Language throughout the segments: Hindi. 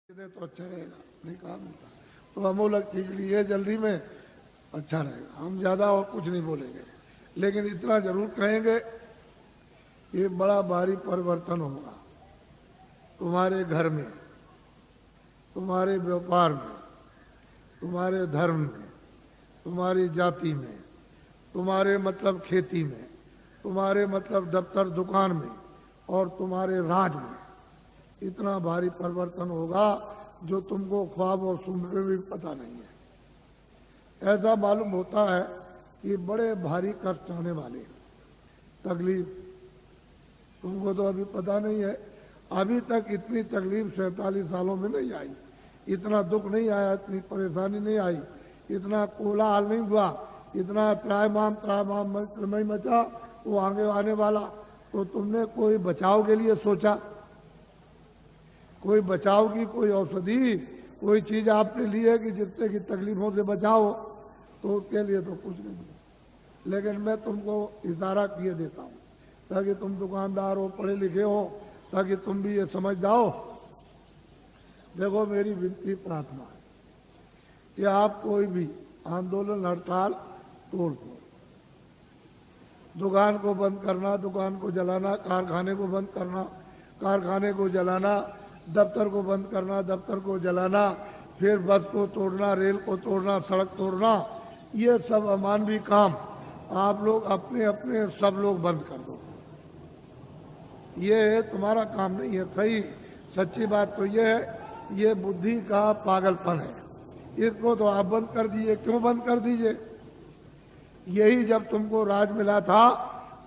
तो अच्छा रहेगा, नहीं काम होता तो अमूलक चीज लिए जल्दी में अच्छा रहेगा। हम ज्यादा और कुछ नहीं बोलेंगे, लेकिन इतना जरूर कहेंगे ये बड़ा भारी परिवर्तन होगा तुम्हारे घर में, तुम्हारे व्यापार में, तुम्हारे धर्म में, तुम्हारी जाति में, तुम्हारे मतलब खेती में, तुम्हारे मतलब दफ्तर दुकान में और तुम्हारे राज में। इतना भारी परिवर्तन होगा जो तुमको ख्वाब और सुन में भी पता नहीं है। ऐसा मालूम होता है कि बड़े भारी कष्ट आने वाले, तकलीफ तुमको तो अभी पता नहीं है। अभी तक इतनी तकलीफ 47 सालों में नहीं आई, इतना दुख नहीं आया, इतनी परेशानी नहीं आई, इतना कोलाहल नहीं हुआ, इतना त्रायमाम त्रमय मचा वो आगे आने वाला। तो तुमने कोई बचाव के लिए सोचा, कोई बचाव की कोई औषधि, कोई चीज आपने ली है कि जिससे की तकलीफों से बचाओ? तो उसके लिए तो कुछ नहीं। लेकिन मैं तुमको इशारा किए देता हूँ ताकि तुम दुकानदार हो, पढ़े लिखे हो, ताकि तुम भी ये समझ जाओ। देखो मेरी विनती प्रार्थना है कि आप कोई भी आंदोलन हड़ताल तोड़ दो। दुकान को बंद करना, दुकान को जलाना, कारखाने को बंद करना, कारखाने को जलाना, दफ्तर को बंद करना, दफ्तर को जलाना, फिर बस को तोड़ना, रेल को तोड़ना, सड़क तोड़ना, ये सब अमानवीय काम आप लोग अपने अपने सब लोग बंद कर दो। ये तुम्हारा काम नहीं है। सही सच्ची बात तो ये है, ये बुद्धि का पागलपन है। इसको तो आप बंद कर दीजिए। क्यों बंद कर दीजिए? यही जब तुमको राज मिला था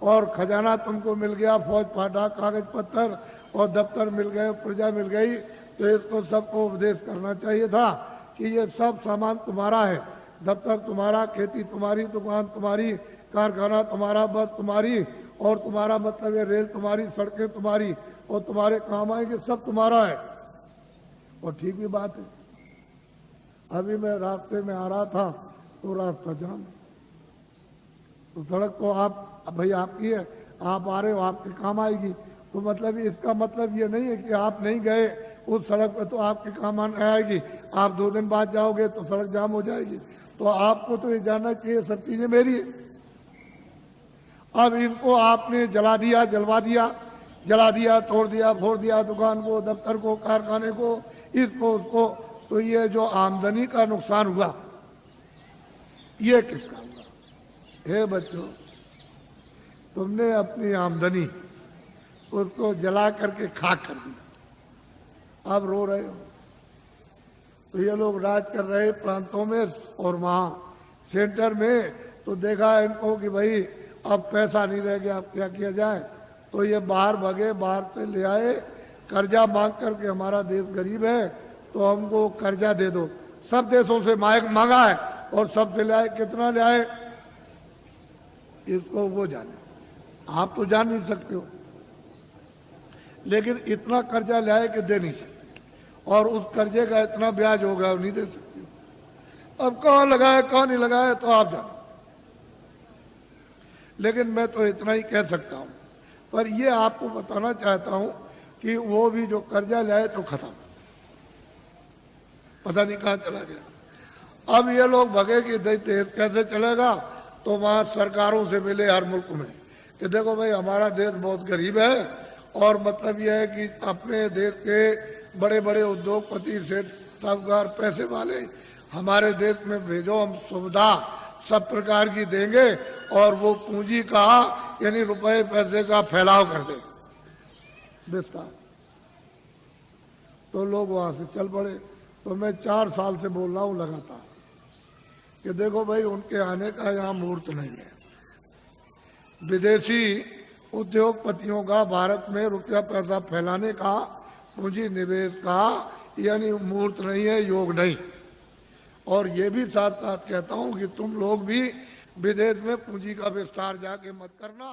और खजाना तुमको मिल गया, फौज फाटा, कागज पत्थर और दफ्तर मिल गए, प्रजा मिल गई, तो इसको सबको उपदेश करना चाहिए था कि ये सब सामान तुम्हारा है। दफ्तर तुम्हारा, खेती तुम्हारी, दुकान तुम्हारी, कारखाना तुम्हारा, बस तुम्हारी, और तुम्हारा मतलब ये रेल तुम्हारी, सड़कें तुम्हारी, और तुम्हारे काम आएंगे, सब तुम्हारा है। और ठीक भी बात है। अभी मैं रास्ते में आ रहा था तो रास्ता जाम, तो सड़क तो आप भाई आपकी है, आप आ रहे हो, आपके काम आएगी। तो मतलब इसका मतलब ये नहीं है कि आप नहीं गए उस सड़क पर तो आपके काम आएगी। आप 2 दिन बाद जाओगे तो सड़क जाम हो जाएगी। तो आपको तो ये जानना चाहिए सब चीजें मेरी है। अब इनको आपने जला दिया, जलवा दिया, जला दिया, तोड़ दिया, फोड़ दिया, दुकान को, दफ्तर को, कारखाने को, इसको उसको, तो ये जो आमदनी का नुकसान हुआ ये किसका हुआ? हे बच्चों, तुमने अपनी आमदनी उसको जला करके खाक कर दिया, अब रो रहे हो। तो ये लोग राज कर रहे प्रांतों में और वहां सेंटर में, तो देखा इनको कि भाई अब पैसा नहीं रह गया, अब क्या किया जाए? तो ये बाहर भगे, बाहर से ले आए कर्जा मांग करके, हमारा देश गरीब है तो हमको कर्जा दे दो। सब देशों से मांगा है और सब से ले आए। कितना ले आए इसको वो जाने, आप तो जान नहीं सकते हो। लेकिन इतना कर्जा ले आए कि दे नहीं सकते, और उस कर्जे का इतना ब्याज हो गया नहीं दे सकते। अब कौन लगाए कौन नहीं लगाए तो आप जानो। लेकिन मैं तो इतना ही कह सकता हूं, पर ये आपको बताना चाहता हूं कि वो भी जो कर्जा ले आए तो खत्म, पता नहीं कहां चला गया। अब ये लोग भगे कि देश कैसे चलेगा, तो वहां सरकारों से मिले हर मुल्क में कि देखो भाई हमारा देश बहुत गरीब है, और मतलब यह है कि अपने देश के बड़े बड़े उद्योगपति, सेठ, साहूकार, पैसे वाले हमारे देश में भेजो, हम सुविधा सब प्रकार की देंगे और वो पूंजी का यानी रुपए पैसे का फैलाव कर दे विस्तार। तो लोग वहां से चल पड़े। तो मैं 4 साल से बोल रहा हूं लगातार कि देखो भाई उनके आने का यहाँ मुहूर्त नहीं है। विदेशी उद्योगपतियों का भारत में रुपया पैसा फैलाने का, पूंजी निवेश का यानी मुहूर्त नहीं है, योग नहीं। और ये भी साथ साथ कहता हूं कि तुम लोग भी विदेश में पूंजी का विस्तार जाके मत करना।